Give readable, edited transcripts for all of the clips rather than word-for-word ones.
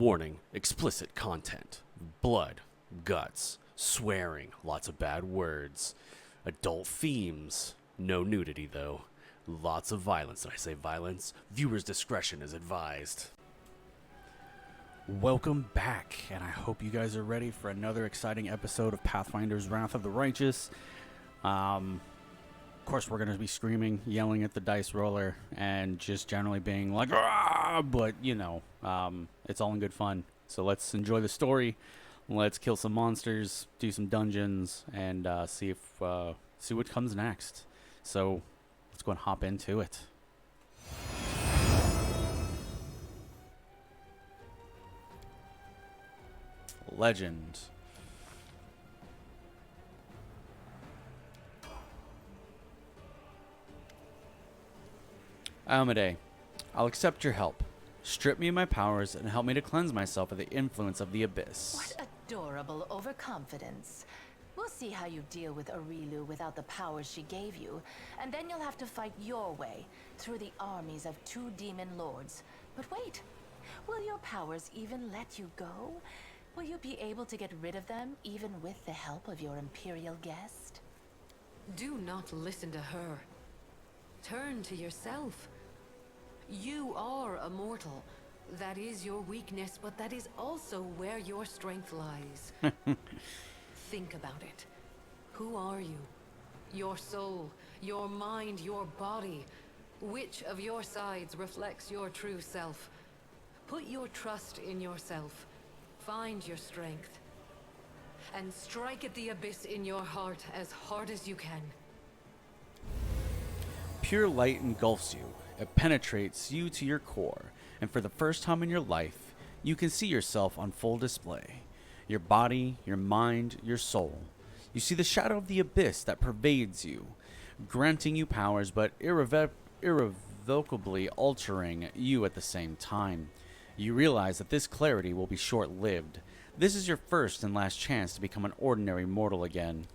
Warning, explicit content. Blood, guts, swearing, lots of bad words, adult themes. No nudity, though. Lots of violence. Did I say violence? Viewer's discretion is advised. Welcome back, and I hope you guys are ready for another exciting episode of Pathfinders Wrath of the Righteous. Of course, we're going to be screaming, yelling at the dice roller, and just generally being like, "Ah!" But, you know, it's all in good fun. So let's enjoy the story. Let's kill some monsters, do some dungeons, and see what comes next. So let's go and hop into it. Legend. Almade, I'll accept your help. Strip me of my powers and help me to cleanse myself of the influence of the abyss. What adorable overconfidence. We'll see how you deal with Arilu without the powers she gave you, and then you'll have to fight your way through the armies of 2 demon lords. But wait, will your powers even let you go? Will you be able to get rid of them even with the help of your Imperial guest? Do not listen to her. Turn to yourself. You are a mortal. That is your weakness, but that is also where your strength lies. Think about it. Who are you? Your soul, your mind, your body. Which of your sides reflects your true self? Put your trust in yourself. Find your strength. And strike at the abyss in your heart as hard as you can. Pure light engulfs you. It penetrates you to your core, and for the first time in your life, you can see yourself on full display. Your body, your mind, your soul. You see the shadow of the abyss that pervades you, granting you powers but irrevocably altering you at the same time. You realize that this clarity will be short-lived. This is your first and last chance to become an ordinary mortal again.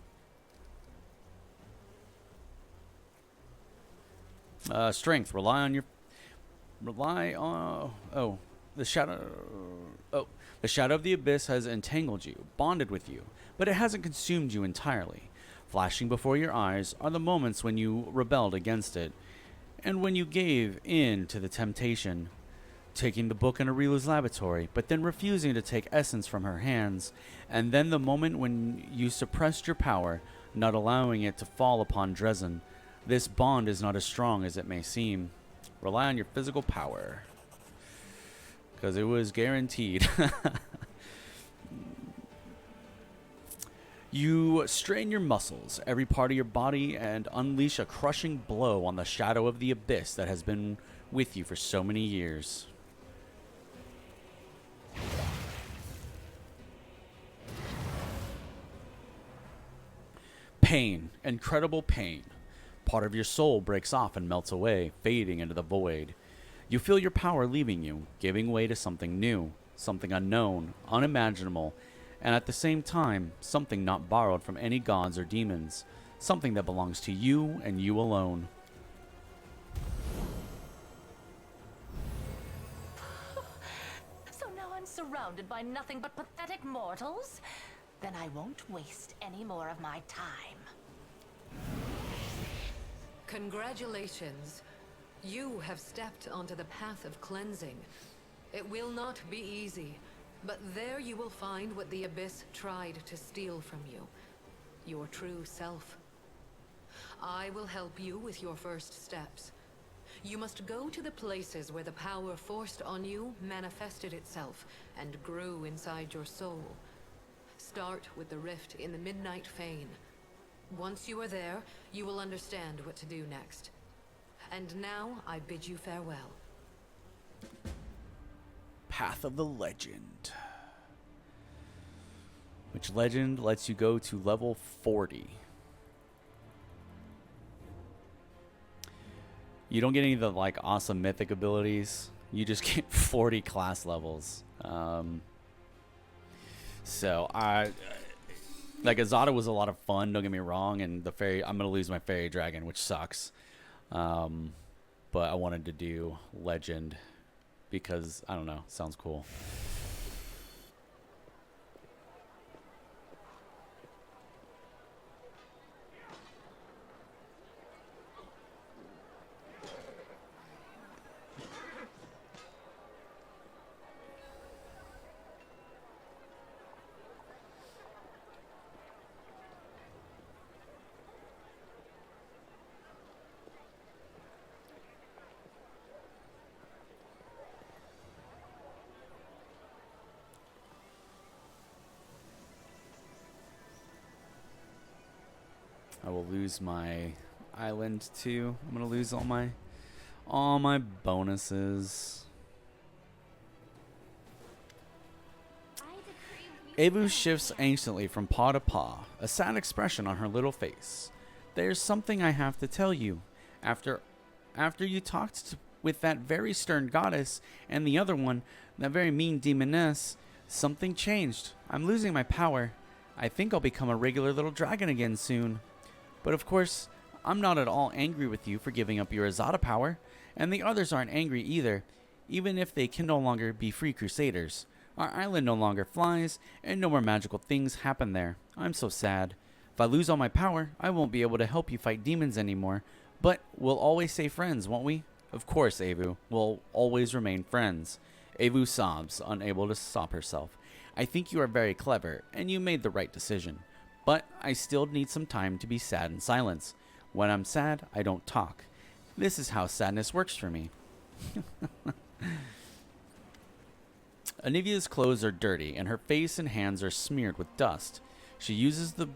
Strength. The shadow of the abyss has entangled you, bonded with you, but it hasn't consumed you entirely. Flashing before your eyes are the moments when you rebelled against it, and when you gave in to the temptation, taking the book in Arilu's laboratory, but then refusing to take essence from her hands, and then the moment when you suppressed your power, not allowing it to fall upon Dresden. This bond is not as strong as it may seem. Rely on your physical power, because it was guaranteed. You strain your muscles, every part of your body, and unleash a crushing blow on the shadow of the abyss that has been with you for so many years. Pain, incredible pain. Part of your soul breaks off and melts away, fading into the void. You feel your power leaving you, giving way to something new, something unknown, unimaginable, and at the same time, something not borrowed from any gods or demons, something that belongs to you and you alone. So now I'm surrounded by nothing but pathetic mortals? Then I won't waste any more of my time. Congratulations. You have stepped onto the path of cleansing. It will not be easy, but there you will find what the abyss tried to steal from you. Your true self. I will help you with your first steps. You must go to the places where the power forced on you manifested itself and grew inside your soul. Start with the rift in the Midnight Fane. Once you are there, you will understand what to do next. And now, I bid you farewell. Path of the Legend. Which legend lets you go to level 40. You don't get any of the, like, awesome mythic abilities. You just get 40 class levels. Like, Azada was a lot of fun, don't get me wrong, and the fairy, I'm going to lose my fairy dragon, which sucks. But I wanted to do legend because, I don't know, sounds cool. I will lose my island too. I'm gonna lose all my bonuses. Avu shifts anciently from paw to paw, a sad expression on her little face. There's something I have to tell you. After you talked with that very stern goddess and the other one, that very mean demoness, something changed. I'm losing my power. I think I'll become a regular little dragon again soon. But of course, I'm not at all angry with you for giving up your Azada power, and the others aren't angry either, even if they can no longer be free crusaders. Our island no longer flies, and no more magical things happen there. I'm so sad. If I lose all my power, I won't be able to help you fight demons anymore, but we'll always stay friends, won't we? Of course, Avu. We'll always remain friends. Avu sobs, unable to stop herself. I think you are very clever, and you made the right decision. But I still need some time to be sad in silence. When I'm sad, I don't talk. This is how sadness works for me. Anivia's clothes are dirty, and her face and hands are smeared with dust. She uses the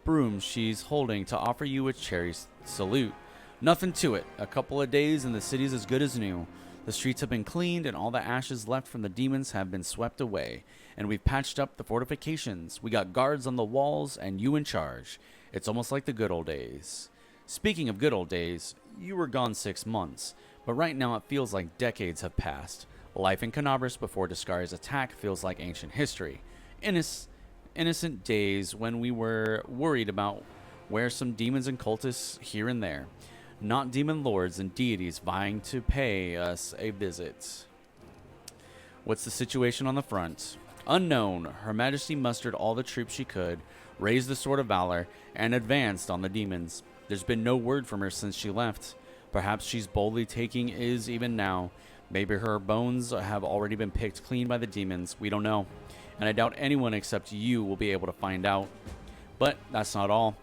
broom she's holding to offer you a cherry salute. Nothing to it. A couple of days and the city's as good as new. The streets have been cleaned, and all the ashes left from the demons have been swept away. And we've patched up the fortifications. We got guards on the walls, and you in charge. It's almost like the good old days. Speaking of good old days, you were gone 6 months, but right now it feels like decades have passed. Life in Canabras before Discari's attack feels like ancient history. Innocent days when we were worried about where some demons and cultists here and there. Not demon lords and deities vying to pay us a visit. What's the situation on the front? Unknown. Her Majesty mustered all the troops she could, raised the Sword of Valor, and advanced on the demons. There's been no word from her since she left. Perhaps she's boldly taking Is even now. Maybe her bones have already been picked clean by the demons. We don't know. And I doubt anyone except you will be able to find out. But that's not all.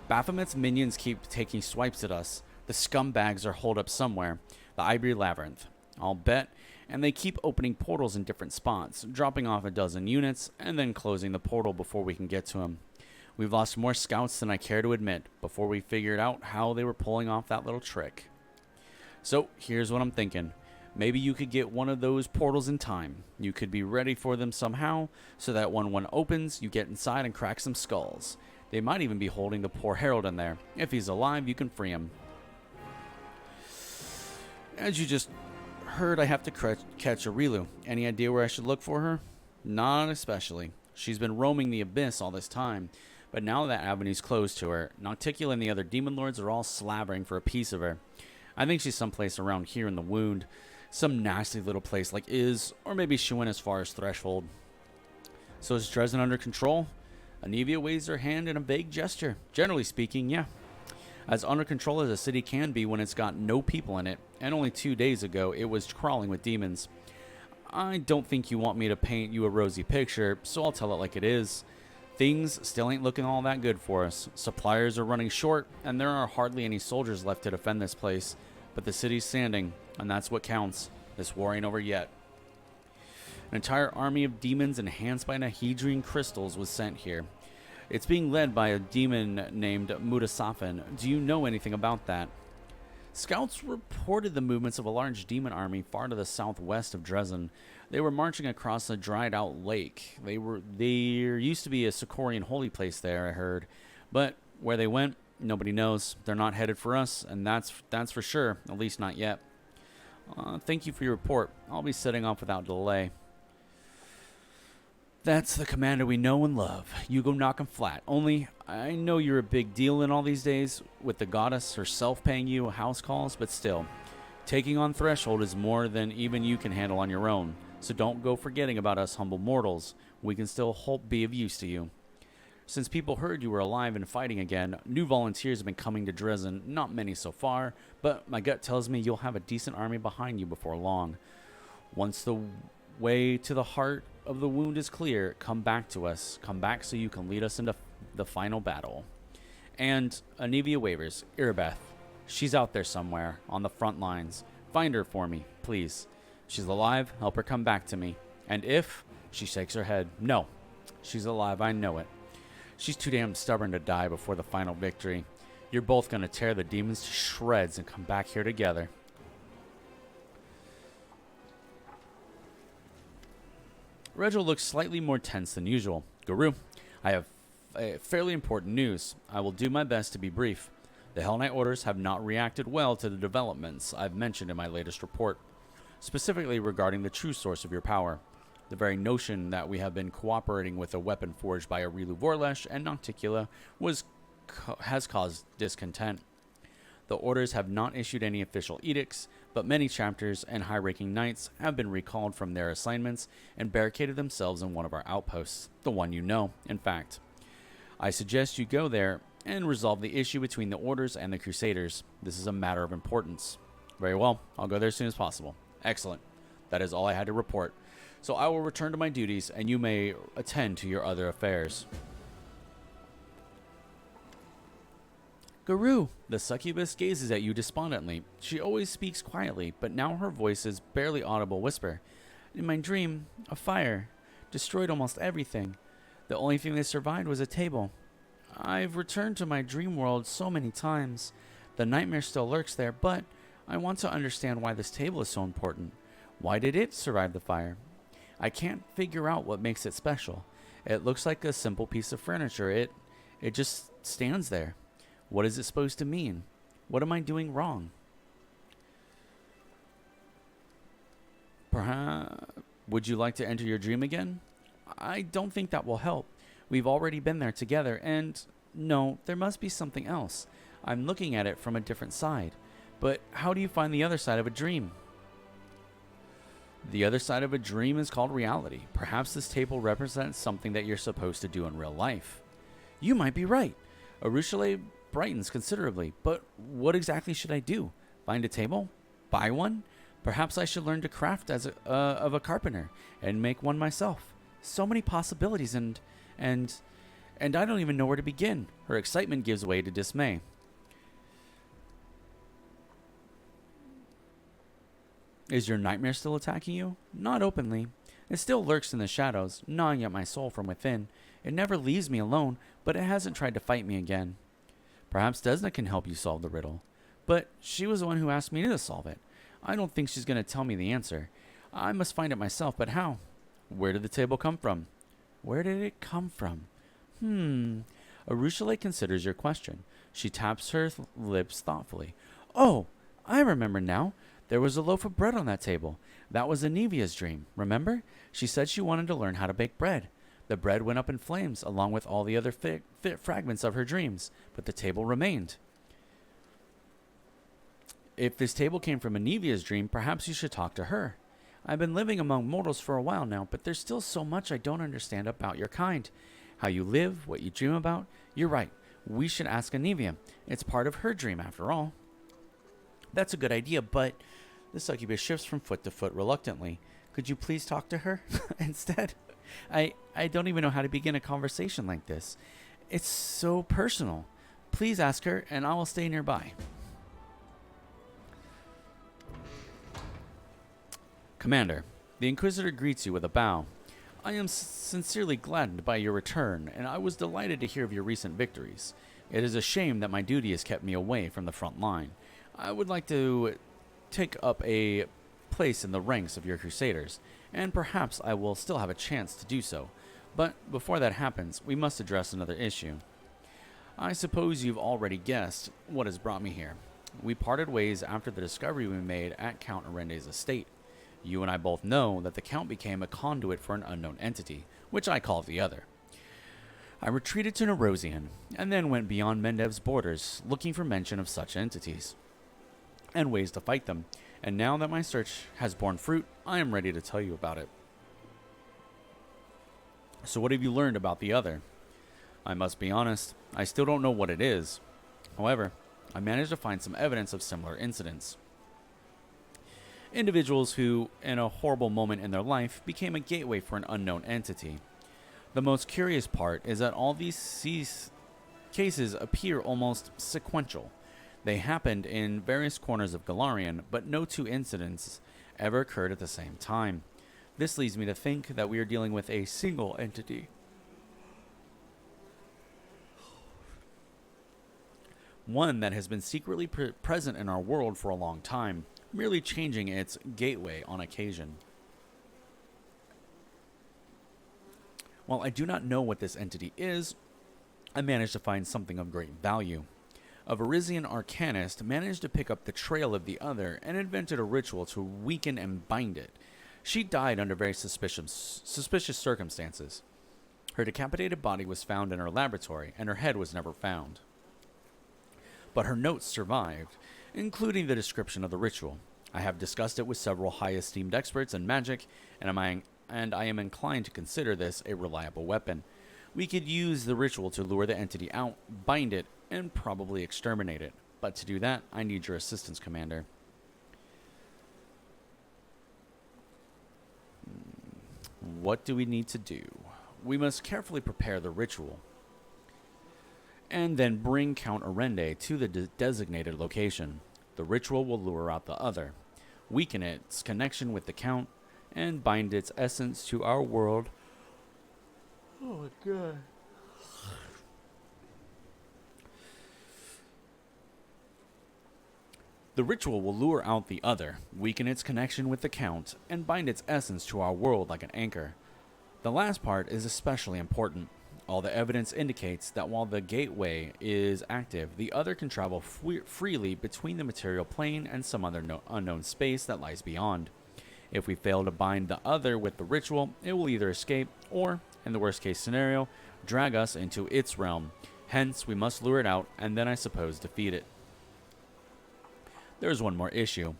Baphomet's minions keep taking swipes at us. The scumbags are holed up somewhere. The Ivory Labyrinth. I'll bet. And they keep opening portals in different spots, dropping off a dozen units, and then closing the portal before we can get to them. We've lost more scouts than I care to admit before we figured out how they were pulling off that little trick. So here's what I'm thinking. Maybe you could get one of those portals in time. You could be ready for them somehow, so that when one opens, you get inside and crack some skulls. They might even be holding the poor Herald in there. If he's alive, you can free him. As you just heard, I have to catch Aurilu. Any idea where I should look for her? Not especially. She's been roaming the abyss all this time, but now that avenue's closed to her, Nocticula and the other demon lords are all slavering for a piece of her. I think she's someplace around here in the Wound. Some nasty little place like Is, or maybe she went as far as Threshold. So is Dresden under control? Anivia waves her hand in a vague gesture. Generally speaking, yeah. As under control as a city can be when it's got no people in it, and only 2 days ago it was crawling with demons. I don't think you want me to paint you a rosy picture, so I'll tell it like it is. Things still ain't looking all that good for us. Suppliers are running short, and there are hardly any soldiers left to defend this place. But the city's standing, and that's what counts. This war ain't over yet. An entire army of demons enhanced by Nahedrian crystals was sent here. It's being led by a demon named Mudasafin. Do you know anything about that? Scouts reported the movements of a large demon army far to the southwest of Dresden. They were marching across a dried-out lake. There used to be a Sicorian holy place there, I heard. But where they went, nobody knows. They're not headed for us, and that's for sure, at least not yet. Thank you for your report. I'll be setting off without delay. That's the commander we know and love. You go knock him flat. Only, I know you're a big deal in all these days, with the goddess herself paying you house calls, but still, taking on Threshold is more than even you can handle on your own. So don't go forgetting about us humble mortals. We can still hope be of use to you. Since people heard you were alive and fighting again, new volunteers have been coming to Dresden. Not many so far, but my gut tells me you'll have a decent army behind you before long. Once the way to the heart of the Wound is clear, come back to us. Come back so you can lead us into the final battle. And Anivia wavers. Irabeth. She's out there somewhere, on the front lines. Find her for me, please. She's alive, help her come back to me. And if... She shakes her head. No. She's alive, I know it. She's too damn stubborn to die before the final victory. You're both going to tear the demons to shreds and come back here together. Regil looks slightly more tense than usual. Garou, I have fairly important news. I will do my best to be brief. The Hell Knight orders have not reacted well to the developments I've mentioned in my latest report, specifically regarding the true source of your power. The very notion that we have been cooperating with a weapon forged by Aurilu Vorlesh and Nocticula has caused discontent. The orders have not issued any official edicts, but many chapters and high-ranking knights have been recalled from their assignments and barricaded themselves in one of our outposts, the one you know, in fact. I suggest you go there and resolve the issue between the orders and the Crusaders. This is a matter of importance. Very well, I'll go there as soon as possible. Excellent. That is all I had to report. So I will return to my duties, and you may attend to your other affairs. Garou, the succubus gazes at you despondently. She always speaks quietly, but now her voice is barely audible whisper. In my dream, a fire destroyed almost everything. The only thing that survived was a table. I've returned to my dream world so many times. The nightmare still lurks there, but I want to understand why this table is so important. Why did it survive the fire? I can't figure out what makes it special. It looks like a simple piece of furniture. It just stands there. What is it supposed to mean? What am I doing wrong? Perhaps, would you like to enter your dream again? I don't think that will help. We've already been there together, and no, there must be something else. I'm looking at it from a different side. But how do you find the other side of a dream? The other side of a dream is called reality. Perhaps this table represents something that you're supposed to do in real life. You might be right. Arushale brightens considerably, but what exactly should I do? Find a table? Buy one? Perhaps I should learn to craft as of a carpenter and make one myself. So many possibilities, and I don't even know where to begin. Her excitement gives way to dismay. Is your nightmare still attacking you? Not openly. It still lurks in the shadows, gnawing at my soul from within. It never leaves me alone, but it hasn't tried to fight me again. Perhaps Desna can help you solve the riddle. But she was the one who asked me to solve it. I don't think she's going to tell me the answer. I must find it myself, but how? Where did the table come from? Where did it come from? Arushale considers your question. She taps her lips thoughtfully. Oh, I remember now. There was a loaf of bread on that table. That was Anevia's dream, remember? She said she wanted to learn how to bake bread. The bread went up in flames, along with all the other fragments of her dreams, but the table remained. If this table came from Anevia's dream, perhaps you should talk to her. I've been living among mortals for a while now, but there's still so much I don't understand about your kind. How you live, what you dream about. You're right. We should ask Anevia. It's part of her dream, after all. That's a good idea, but the succubus shifts from foot to foot reluctantly. Could you please talk to her instead? I don't even know how to begin a conversation like this. It's so personal. Please ask her, and I will stay nearby. Commander, the Inquisitor greets you with a bow. I am sincerely gladdened by your return, and I was delighted to hear of your recent victories. It is a shame that my duty has kept me away from the front line. I would like to take up a place in the ranks of your Crusaders, and perhaps I will still have a chance to do so. But before that happens, we must address another issue. I suppose you've already guessed what has brought me here. We parted ways after the discovery we made at Count Arende's estate. You and I both know that the Count became a conduit for an unknown entity, which I call the Other. I retreated to Nerosian, and then went beyond Mendev's borders, looking for mention of such entities and ways to fight them. And now that my search has borne fruit, I am ready to tell you about it. So what have you learned about the Other? I must be honest, I still don't know what it is. However, I managed to find some evidence of similar incidents. Individuals who, in a horrible moment in their life, became a gateway for an unknown entity. The most curious part is that all these cases appear almost sequential. They happened in various corners of Galarian, but no two incidents ever occurred at the same time. This leads me to think that we are dealing with a single entity. one that has been secretly present in our world for a long time, merely changing its gateway on occasion. While I do not know what this entity is, I managed to find something of great value. A Varisian arcanist managed to pick up the trail of the other and invented a ritual to weaken and bind it. She died under very suspicious circumstances. Her decapitated body was found in her laboratory, and her head was never found. But her notes survived, including the description of the ritual. I have discussed it with several high-esteemed experts in magic, and I am inclined to consider this a reliable weapon. We could use the ritual to lure the entity out, bind it, and probably exterminate it. But to do that, I need your assistance, Commander. What do we need to do? We must carefully prepare the ritual, and then bring Count Arende to the designated location. The ritual will lure out the other, weaken its connection with the Count, and bind its essence to our world. Oh my god. The ritual will lure out the other, weaken its connection with the Count, and bind its essence to our world like an anchor. The last part is especially important. All the evidence indicates that while the gateway is active, the other can travel freely between the material plane and some other unknown space that lies beyond. If we fail to bind the other with the ritual, it will either escape or, in the worst case scenario, drag us into its realm. Hence, we must lure it out and then, I suppose, defeat it. There is one more issue.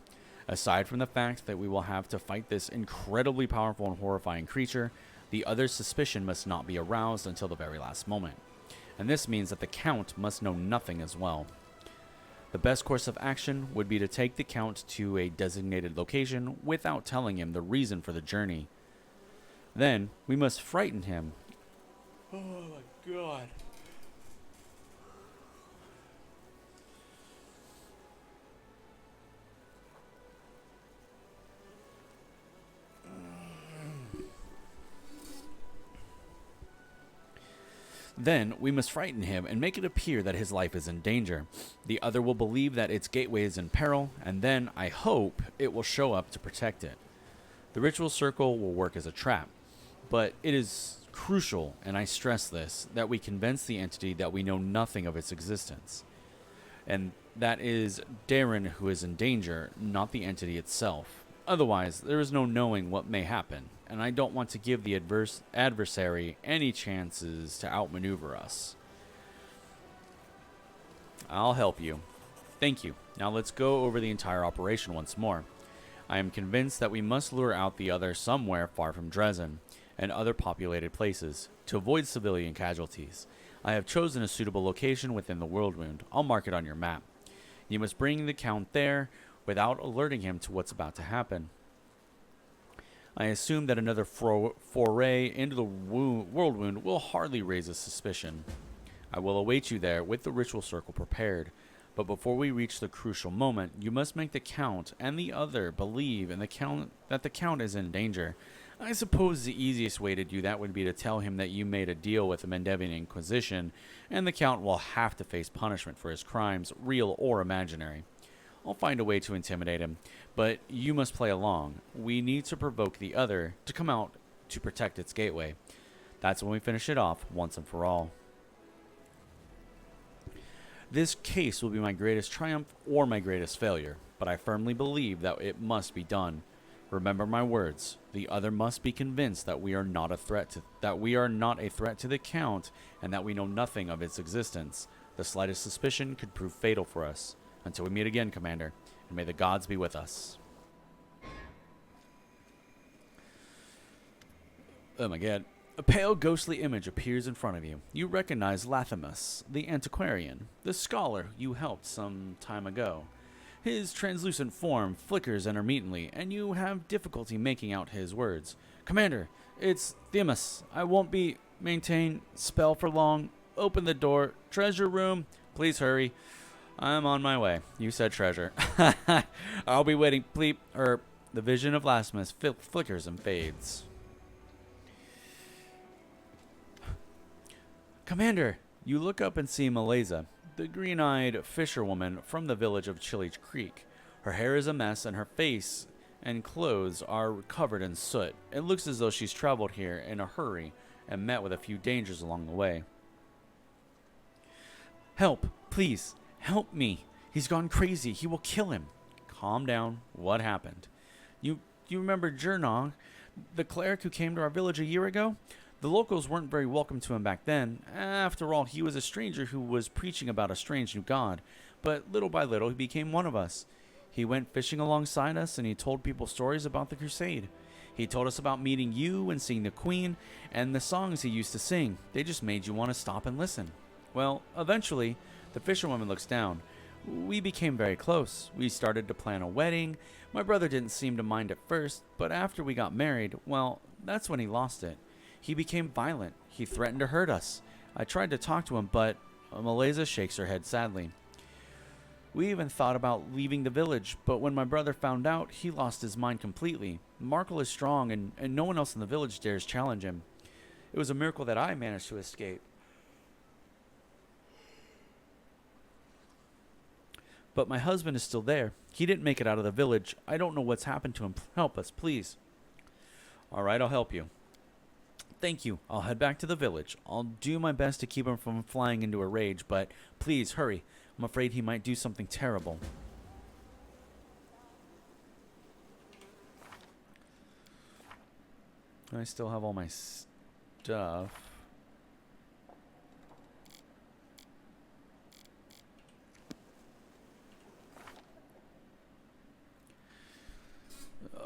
Aside from the fact that we will have to fight this incredibly powerful and horrifying creature, the other's suspicion must not be aroused until the very last moment. And this means that the Count must know nothing as well. The best course of action would be to take the Count to a designated location without telling him the reason for the journey. Then, we must frighten him. Oh my god. Then, we must frighten him and make it appear that his life is in danger. The other will believe that its gateway is in peril, and then, I hope, it will show up to protect it. The ritual circle will work as a trap, but it is crucial, and I stress this, that we convince the entity that we know nothing of its existence. And that is Darren who is in danger, not the entity itself. Otherwise, there is no knowing what may happen, and I don't want to give the adversary any chances to outmaneuver us. I'll help you. Thank you. Now let's go over the entire operation once more. I am convinced that we must lure out the other somewhere far from Dresden and other populated places to avoid civilian casualties. I have chosen a suitable location within the world wound. I'll mark it on your map. You must bring the Count there without alerting him to what's about to happen. I assume that another foray into the world wound will hardly raise a suspicion. I will await you there with the ritual circle prepared. But before we reach the crucial moment, you must make the Count and the other believe in that the Count is in danger. I suppose the easiest way to do that would be to tell him that you made a deal with the Mendevian Inquisition, and the Count will have to face punishment for his crimes, real or imaginary. I'll find a way to intimidate him, but you must play along. We need to provoke the other to come out to protect its gateway. That's when we finish it off once and for all. This case will be my greatest triumph or my greatest failure, but I firmly believe that it must be done. Remember my words. The other must be convinced that we are not a threat to the Count, and that we know nothing of its existence. The slightest suspicion could prove fatal for us. Until we meet again, Commander, and may the gods be with us. Oh my god. A pale, ghostly image appears in front of you. You recognize Lathamus, the antiquarian, the scholar you helped some time ago. His translucent form flickers intermittently, and you have difficulty making out his words. Commander, it's Themis. I won't be maintain spell for long. Open the door. Treasure room. Please hurry. I'm on my way. You said treasure. I'll be waiting. Bleep. The vision of Lathamus flickers and fades. Commander, you look up and see Malaysia. the green-eyed fisherwoman from the village of Chili Creek. Her hair is a mess, and her face and clothes are covered in soot. It looks as though she's traveled here in a hurry and met with a few dangers along the way. Help, please, help me. He's gone crazy. He will kill him. Calm down. What happened? You remember Jernong, the cleric who came to our village a year ago? The locals weren't very welcome to him back then. After all, he was a stranger who was preaching about a strange new god. But little by little, he became one of us. He went fishing alongside us, and he told people stories about the crusade. He told us about meeting you and seeing the queen, and the songs he used to sing. They just made you want to stop and listen. Well, eventually, the fisherwoman looks down. We became very close. We started to plan a wedding. My brother didn't seem to mind at first, but after we got married, well, that's when he lost it. He became violent. He threatened to hurt us. I tried to talk to him, but Malaysia shakes her head sadly. We even thought about leaving the village, but when my brother found out, he lost his mind completely. Markle is strong, and no one else in the village dares challenge him. It was a miracle that I managed to escape. But my husband is still there. He didn't make it out of the village. I don't know what's happened to him. Help us, please. All right, I'll help you. Thank you. I'll head back to the village. I'll do my best to keep him from flying into a rage, but please hurry. I'm afraid he might do something terrible. I still have all my stuff.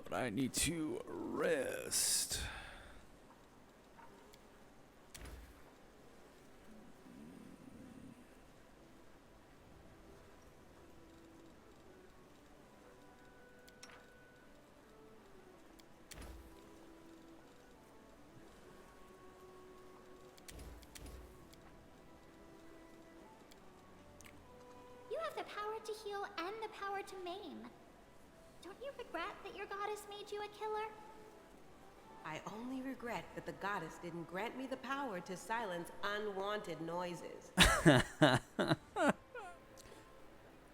But I need to rest. You have the power to heal and the power to maim. Don't you regret that your goddess made you a killer? I only regret that the goddess didn't grant me the power to silence unwanted noises.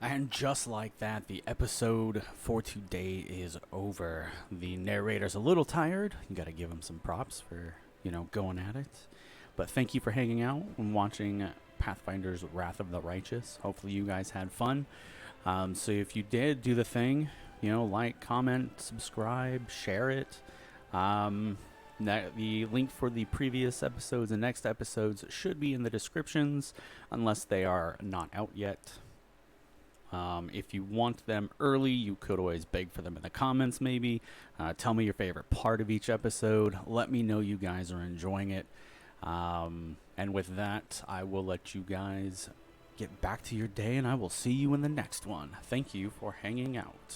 And just like that, the episode for today is over. The narrator's a little tired. You gotta give him some props for, going at it. But thank you for hanging out and watching Pathfinders Wrath of the Righteous. Hopefully you guys had fun. So if you did, do the thing. Like, comment, subscribe, share it. The link for the previous episodes and next episodes should be in the descriptions, unless they are not out yet. If you want them early, you could always beg for them in the comments, maybe. Tell me your favorite part of each episode. Let me know you guys are enjoying it. And with that, I will let you guys get back to your day, and I will see you in the next one. Thank you for hanging out.